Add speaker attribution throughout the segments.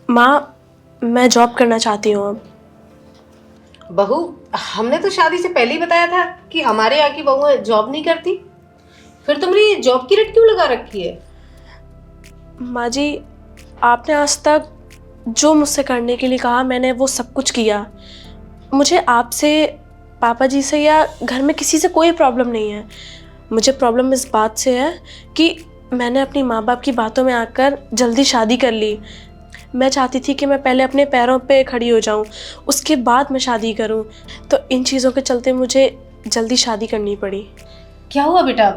Speaker 1: माँ, मैं जॉब करना चाहती हूँ अब।
Speaker 2: बहू, हमने तो शादी से पहले ही बताया था कि हमारे यहाँ की बहुएं जॉब नहीं करती। फिर तुमने जॉब की रट क्यों लगा रखी है?
Speaker 1: माँ जी, आपने आज तक जो मुझसे करने के लिए कहा मैंने वो सब कुछ किया। मुझे आपसे, पापा जी से या घर में किसी से कोई प्रॉब्लम नहीं है। मुझे प्रॉब्लम इस बात से है कि मैंने अपनी माँ बाप की बातों में आकर जल्दी शादी कर ली। मैं चाहती थी कि मैं पहले अपने पैरों पे खड़ी हो जाऊं, उसके बाद मैं शादी करूं। तो इन चीज़ों के चलते मुझे जल्दी शादी करनी पड़ी।
Speaker 2: क्या हुआ बेटा?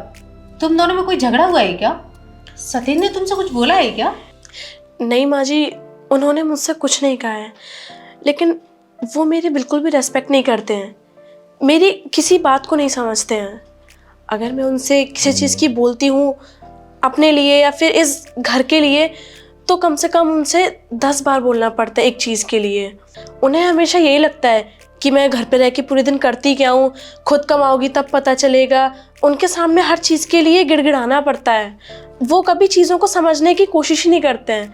Speaker 2: तुम दोनों में कोई झगड़ा हुआ है क्या? सतीन ने तुमसे कुछ बोला है क्या?
Speaker 1: नहीं माँ जी, उन्होंने मुझसे कुछ नहीं कहा है, लेकिन वो मेरी बिल्कुल भी रेस्पेक्ट नहीं करते हैं, मेरी किसी बात को नहीं समझते हैं। अगर मैं उनसे किसी चीज़ की बोलती हूँ अपने लिए या फिर इस घर के लिए, तो कम से कम उनसे 10 बार बोलना पड़ता है एक चीज़ के लिए। उन्हें हमेशा यही लगता है कि मैं घर पे रह के पूरे दिन करती क्या हूँ, खुद कमाओगी तब पता चलेगा। उनके सामने हर चीज़ के लिए गिड़गिड़ाना पड़ता है। वो कभी चीज़ों को समझने की कोशिश ही नहीं करते हैं।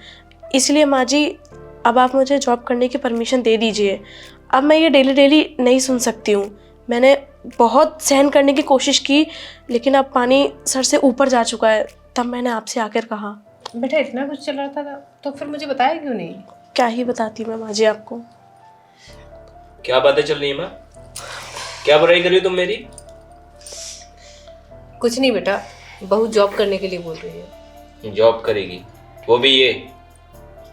Speaker 1: इसलिए माँ जी, अब आप मुझे जॉब करने की परमिशन दे दीजिए। अब मैं ये डेली डेली नहीं सुन सकती हूँ। मैंने बहुत सहन करने की कोशिश की, लेकिन अब पानी सर से ऊपर जा चुका है। तब मैंने आपसे आकर कहा।
Speaker 2: बेटा, इतना कुछ चल रहा था तो फिर मुझे बताया क्यों नहीं?
Speaker 1: क्या ही बताती मैं माँ जी आपको।
Speaker 3: क्या बातें चल रही है माँ? क्या बुराई कर रही हो तुम मेरी?
Speaker 2: कुछ नहीं बेटा, बहू जॉब करने के लिए बोल रही है।
Speaker 3: जॉब करेगी, वो भी ये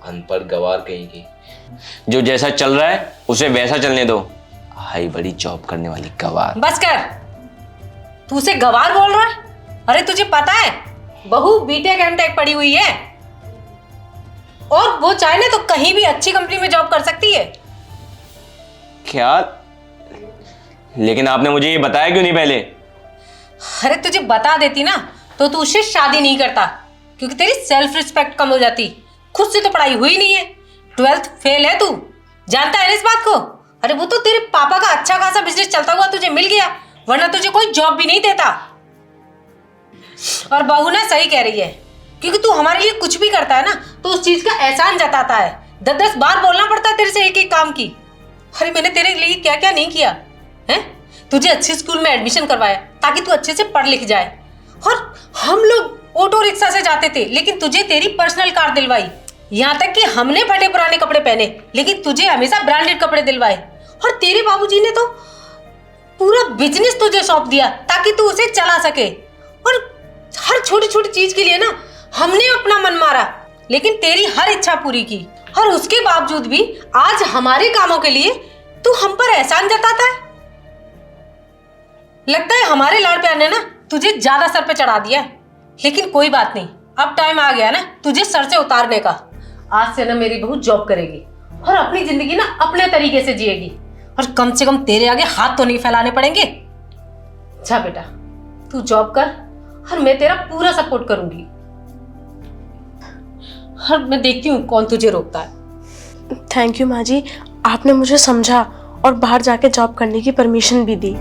Speaker 3: अनपढ़ गवार कहेगी। जो जैसा चल रहा है उसे वैसा चलने दो। हाई बड़ी जॉब करने वाली गवार।
Speaker 2: बस कर, तू उसे गवार बोल रहा है? अरे तुझे पता है बहू बीटेक एमटेक पढ़ी हुई है, और वो चाहे तो कहीं भी अच्छी कंपनी में जॉब कर सकती है।
Speaker 3: क्या? लेकिन आपने मुझे ये बताया क्यों नहीं पहले?
Speaker 2: अरे तुझे बता देती ना तो तू उससे शादी नहीं करता, क्योंकि तेरी सेल्फ रिस्पेक्ट कम हो जाती। खुद से तो पढ़ाई हुई नहीं है, 12th फेल है तू, जानता है ना इस बात को? अरे वो तो तेरे पापा का अच्छा खासा बिजनेस चलता हुआ तुझे मिल गया, वरना तुझे कोई जॉब भी नहीं देता। और बहू ना सही कह रही है, क्योंकि तू हमारे लिए कुछ भी करता है ना तो उस चीज का एहसान जताता है। 10-10 बार बोलना पड़ता है तेरे से एक एक काम की। अरे मैंने तेरे लिए क्या क्या नहीं किया है? तुझे अच्छे स्कूल में एडमिशन करवाया ताकि तू अच्छे से पढ़ लिख जाए, और हम लोग ऑटो रिक्शा से जाते थे लेकिन तुझे तेरी पर्सनल कार दिलवाई। यहाँ तक कि हमने फटे पुराने कपड़े पहने लेकिन तुझे हमेशा ब्रांडेड कपड़े दिलवाए। और तेरे बाबूजी ने तो पूरा बिजनेस तुझे सौंप दिया ताकि तू उसे चला सके। और हर छोटी छोटी चीज के लिए ना हमने अपना मन मारा, लेकिन तेरी हर इच्छा पूरी की, और उसके बावजूद भी आज हमारे कामों के लिए तू हम पर एहसान जताता है। लगता है हमारे लाड़ प्यार ने ना तुझे ज्यादा सर पे चढ़ा दिया है, लेकिन कोई बात नहीं, अब टाइम आ गया ना तुझे सर से उतारने का। आज से ना मेरी बहू जॉब करेगी और अपनी जिंदगी ना अपने तरीके से जिएगी, और कम से कम तेरे आगे हाथ तो नहीं फैलाने पड़ेंगे। अच्छा बेटा, तू जॉब कर और मैं तेरा पूरा सपोर्ट करूंगी, और मैं देखती हूँ कौन तुझे रोकता है।
Speaker 1: थैंक यू माँ जी, आपने मुझे समझा और बाहर जाके जॉब करने की परमिशन भी दी।